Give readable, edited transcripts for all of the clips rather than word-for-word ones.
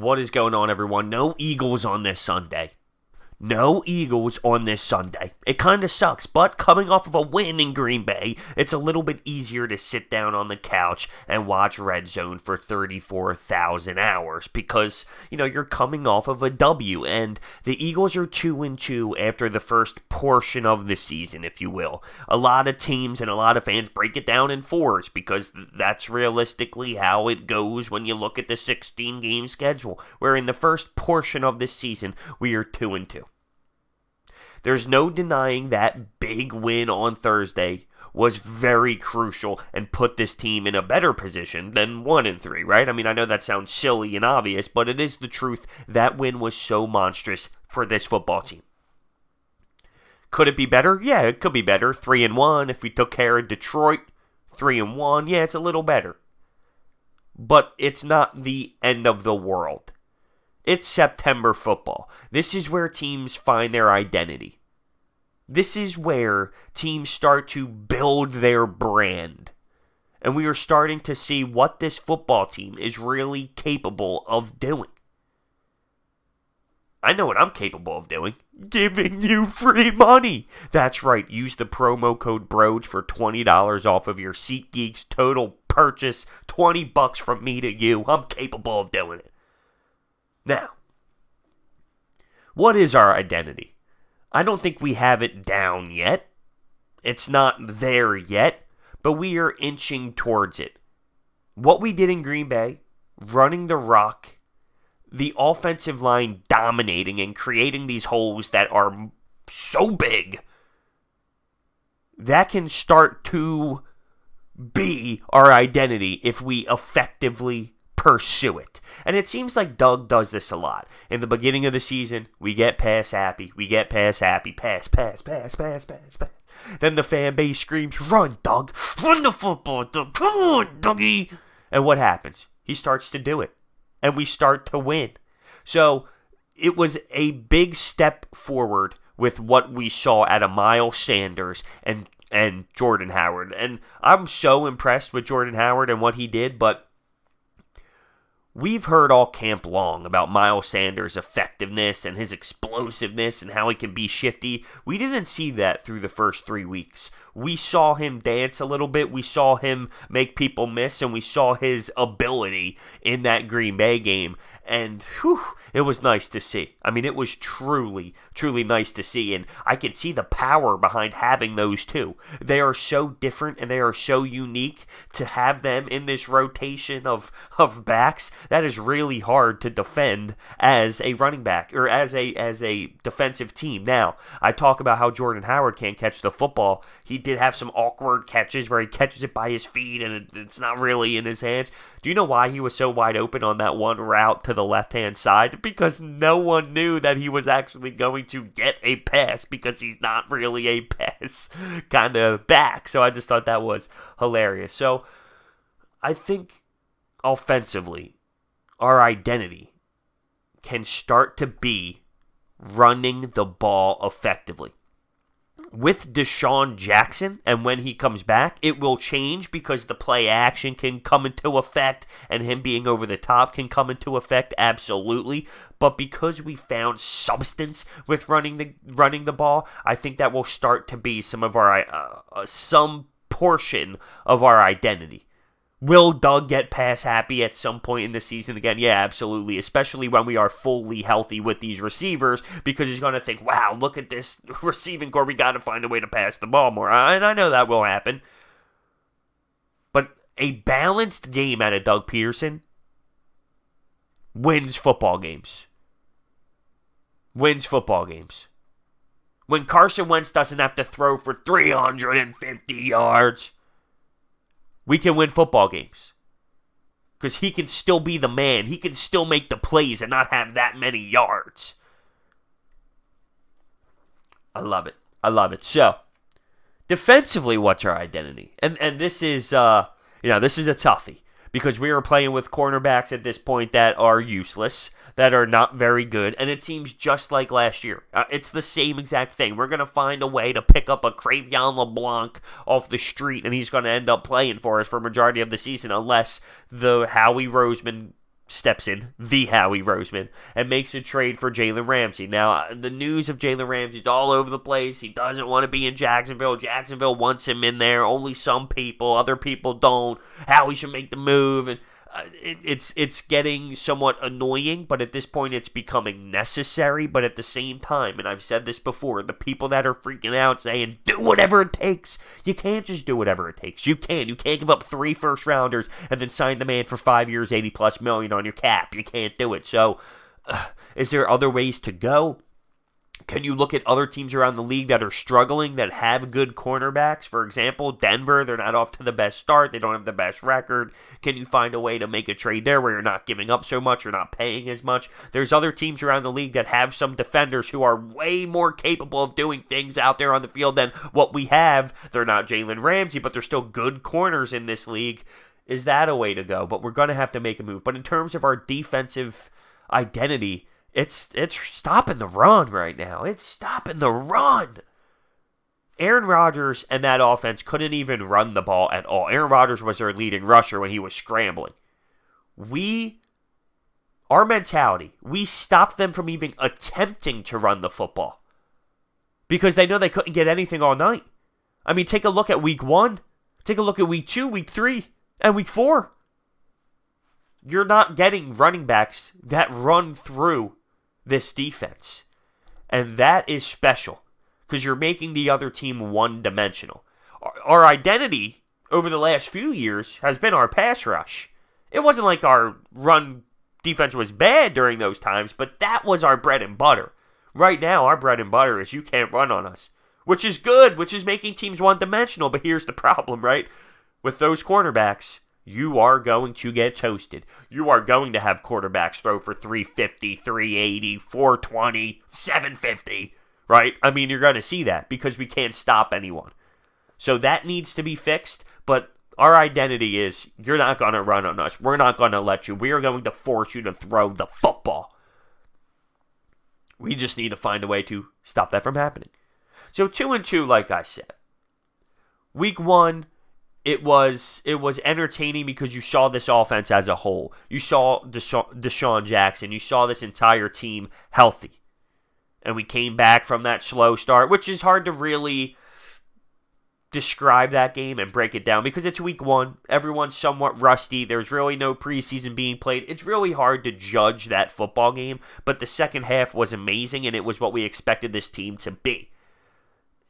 What is going on, everyone? No Eagles on this Sunday. No Eagles on this Sunday. It kind of sucks, but coming off of a win in Green Bay, it's a little bit easier to sit down on the couch and watch Red Zone for 34,000 hours because, you're coming off of a W, and the Eagles are 2-2 after the first portion of the season, if you will. A lot of teams and a lot of fans break it down in fours because that's realistically how it goes when you look at the 16-game schedule, where in the first portion of this season, we are 2-2. There's no denying that big win on Thursday was very crucial and put this team in a better position than 1-3, right? I mean, I know that sounds silly and obvious, but it is the truth. That win was so monstrous for this football team. Could it be better? Yeah, it could be better. 3-1. If we took care of Detroit, 3-1. Yeah, it's a little better. But it's not the end of the world. It's September football. This is where teams find their identity. This is where teams start to build their brand. And we are starting to see what this football team is really capable of doing. I know what I'm capable of doing. Giving you free money. That's right. Use the promo code BROADS for $20 off of your SeatGeek's total purchase. $20 from me to you. I'm capable of doing it. Now, what is our identity? I don't think we have it down yet. It's not there yet, but we are inching towards it. What we did in Green Bay, running the rock, the offensive line dominating and creating these holes that are so big, that can start to be our identity if we effectively pursue it. And it seems like Doug does this a lot. In the beginning of the season, we get pass happy. Pass. Then the fan base screams, "Run, Doug! Run the football, Doug! Come on, Dougie!" And what happens? He starts to do it. And we start to win. So, it was a big step forward with what we saw out of Miles Sanders and Jordan Howard. And I'm so impressed with Jordan Howard and what he did, but we've heard all camp long about Miles Sanders' effectiveness and his explosiveness and how he can be shifty. We didn't see that through the first 3 weeks. We saw him dance a little bit. We saw him make people miss, and we saw his ability in that Green Bay game. And it was nice to see. I mean, it was truly, truly nice to see. And I could see the power behind having those two. They are so different and they are so unique. To have them in this rotation of backs, that is really hard to defend as a running back or as a defensive team. Now, I talk about how Jordan Howard can't catch the football. He did have some awkward catches where he catches it by his feet and it's not really in his hands. Do you know why he was so wide open on that one route to the left-hand side? Because no one knew that he was actually going to get a pass because he's not really a pass kind of back. So I just thought that was hilarious. So I think offensively, our identity can start to be running the ball effectively. With Deshaun Jackson, and when he comes back, it will change because the play action can come into effect, and him being over the top can come into effect, absolutely. But because we found substance with running the ball, I think that will start to be some portion of our identity. Will Doug get pass happy at some point in the season again? Yeah, absolutely. Especially when we are fully healthy with these receivers, because he's going to think, wow, look at this receiving core. We got to find a way to pass the ball more. And I know that will happen. But a balanced game out of Doug Peterson wins football games. Wins football games. When Carson Wentz doesn't have to throw for 350 yards, we can win football games. Because he can still be the man. He can still make the plays and not have that many yards. I love it. I love it. So, defensively, what's our identity? And this is, this is a toughie. Because we are playing with cornerbacks at this point that are useless, that are not very good, and it seems just like last year. It's the same exact thing. We're going to find a way to pick up a Cravion LeBlanc off the street, and he's going to end up playing for us for a majority of the season, unless the Howie Roseman steps in, the Howie Roseman, and makes a trade for Jalen Ramsey. Now, the news of Jalen Ramsey is all over the place. He doesn't want to be in Jacksonville. Jacksonville wants him in there. Only some people. Other people don't. Howie should make the move. And it's getting somewhat annoying, but at this point it's becoming necessary. But at the same time, and I've said this before, the people that are freaking out saying, do whatever it takes. You can't just do whatever it takes. You can't give up 3 first-rounders and then sign the man for 5 years, $80+ million on your cap. You can't do it. So, is there other ways to go? Can you look at other teams around the league that are struggling, that have good cornerbacks? For example, Denver, they're not off to the best start. They don't have the best record. Can you find a way to make a trade there where you're not giving up so much, you're not paying as much? There's other teams around the league that have some defenders who are way more capable of doing things out there on the field than what we have. They're not Jalen Ramsey, but they're still good corners in this league. Is that a way to go? But we're going to have to make a move. But in terms of our defensive identity, it's stopping the run right now. It's stopping the run. Aaron Rodgers and that offense couldn't even run the ball at all. Aaron Rodgers was their leading rusher when he was scrambling. Our mentality, we stopped them from even attempting to run the football because they know they couldn't get anything all night. I mean, take a look at week 1. Take a look at week 2, week 3, and week 4. You're not getting running backs that run through this defense. And that is special because you're making the other team one-dimensional. Our identity over the last few years has been our pass rush. It wasn't like our run defense was bad during those times, but that was our bread and butter. Right now, our bread and butter is you can't run on us, which is good, which is making teams one-dimensional. But here's the problem, right? With those cornerbacks, you are going to get toasted. You are going to have quarterbacks throw for 350, 380, 420, 750, right? I mean, you're going to see that because we can't stop anyone. So that needs to be fixed, but our identity is you're not going to run on us. We're not going to let you. We are going to force you to throw the football. We just need to find a way to stop that from happening. So 2-2, like I said. Week 1, It was entertaining because you saw this offense as a whole. You saw Deshaun Jackson. You saw this entire team healthy. And we came back from that slow start, which is hard to really describe that game and break it down because it's week 1. Everyone's somewhat rusty. There's really no preseason being played. It's really hard to judge that football game. But the second half was amazing, and it was what we expected this team to be.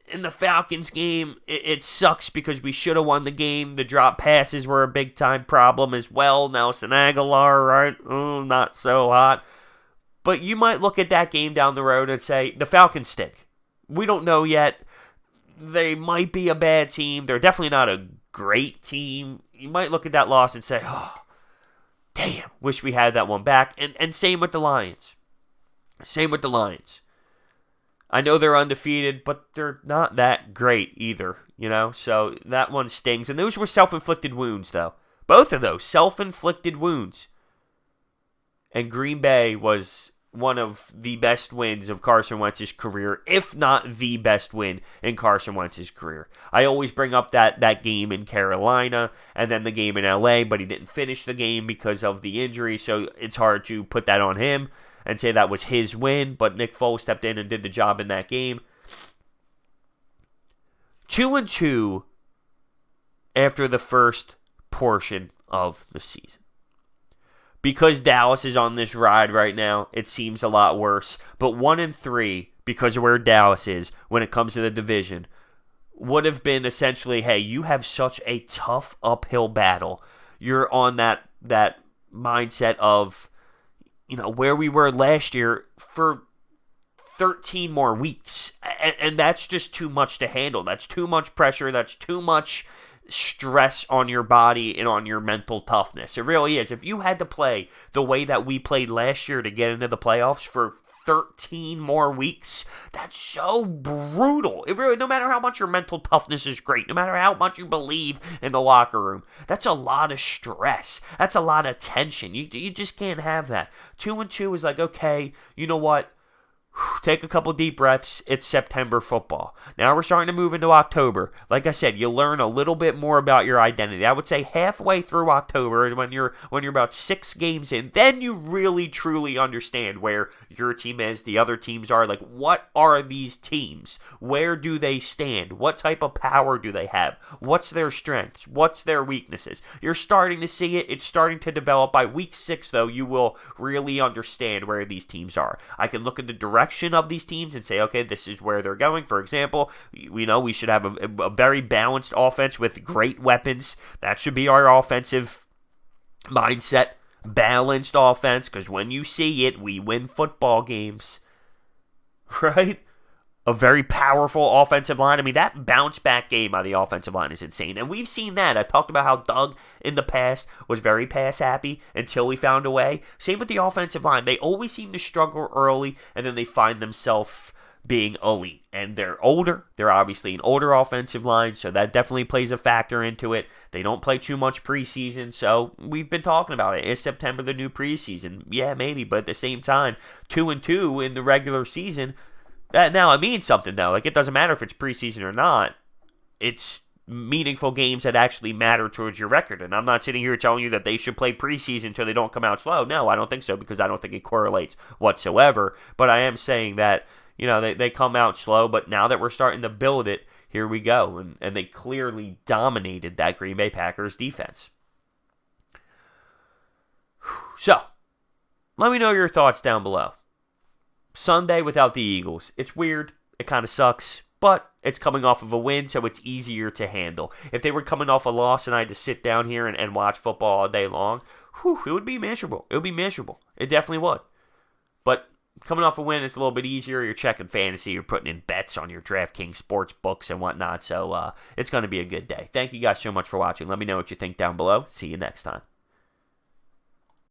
In the Falcons game, it sucks because we should have won the game. The drop passes were a big-time problem as well. Nelson Aguilar, right? Oh, not so hot. But you might look at that game down the road and say, the Falcons stink. We don't know yet. They might be a bad team. They're definitely not a great team. You might look at that loss and say, oh, damn, wish we had that one back. And same with the Lions. Same with the Lions. I know they're undefeated, but they're not that great either, So that one stings. And those were self-inflicted wounds, though. Both of those, self-inflicted wounds. And Green Bay was one of the best wins of Carson Wentz's career, if not the best win in Carson Wentz's career. I always bring up that game in Carolina and then the game in LA, but he didn't finish the game because of the injury, so it's hard to put that on him and say that was his win, but Nick Foles stepped in and did the job in that game. 2-2 after the first portion of the season. Because Dallas is on this ride right now, it seems a lot worse. But 1-3, because of where Dallas is when it comes to the division, would have been essentially, hey, you have such a tough uphill battle. You're on that mindset of, where we were last year for 13 more weeks. And that's just too much to handle. That's too much pressure. That's too much stress on your body and on your mental toughness. It really is. If you had to play the way that we played last year to get into the playoffs for 13 more weeks, that's so brutal. It really, no matter how much your mental toughness is great, no matter how much you believe in the locker room, that's a lot of stress. That's a lot of tension. You just can't have that. 2-2 is like, okay, you know what? Take a couple deep breaths. It's September football. Now we're starting to move into October. Like I said, you learn a little bit more about your identity. I would say halfway through October, when you're about 6 games in, then you really truly understand where your team is, the other teams are. Like, what are these teams? Where do they stand? What type of power do they have? What's their strengths? What's their weaknesses? You're starting to see it. It's starting to develop. By week 6, though, you will really understand where these teams are. I can look at the direction of these teams and say, okay, this is where they're going. For example, we know we should have a very balanced offense with great weapons. That should be our offensive mindset. Balanced offense, because when you see it, we win football games. Right? A very powerful offensive line. I mean, that bounce back game by the offensive line is insane. And we've seen that. I talked about how Doug in the past was very pass happy until he found a way. Same with the offensive line. They always seem to struggle early, and then they find themselves being elite. And they're older. They're obviously an older offensive line, so that definitely plays a factor into it. They don't play too much preseason, so we've been talking about it. Is September the new preseason? Yeah, maybe, but at the same time, 2-2 in the regular season. Now, it means something, though. Like, it doesn't matter if it's preseason or not. It's meaningful games that actually matter towards your record. And I'm not sitting here telling you that they should play preseason so they don't come out slow. No, I don't think so, because I don't think it correlates whatsoever. But I am saying that, they come out slow. But now that we're starting to build it, here we go. And they clearly dominated that Green Bay Packers defense. So, let me know your thoughts down below. Sunday without the Eagles. It's weird. It kind of sucks. But it's coming off of a win, so it's easier to handle. If they were coming off a loss and I had to sit down here and watch football all day long, it would be miserable. It would be miserable. It definitely would. But coming off a win, it's a little bit easier. You're checking fantasy. You're putting in bets on your DraftKings sports books and whatnot. So it's going to be a good day. Thank you guys so much for watching. Let me know what you think down below. See you next time.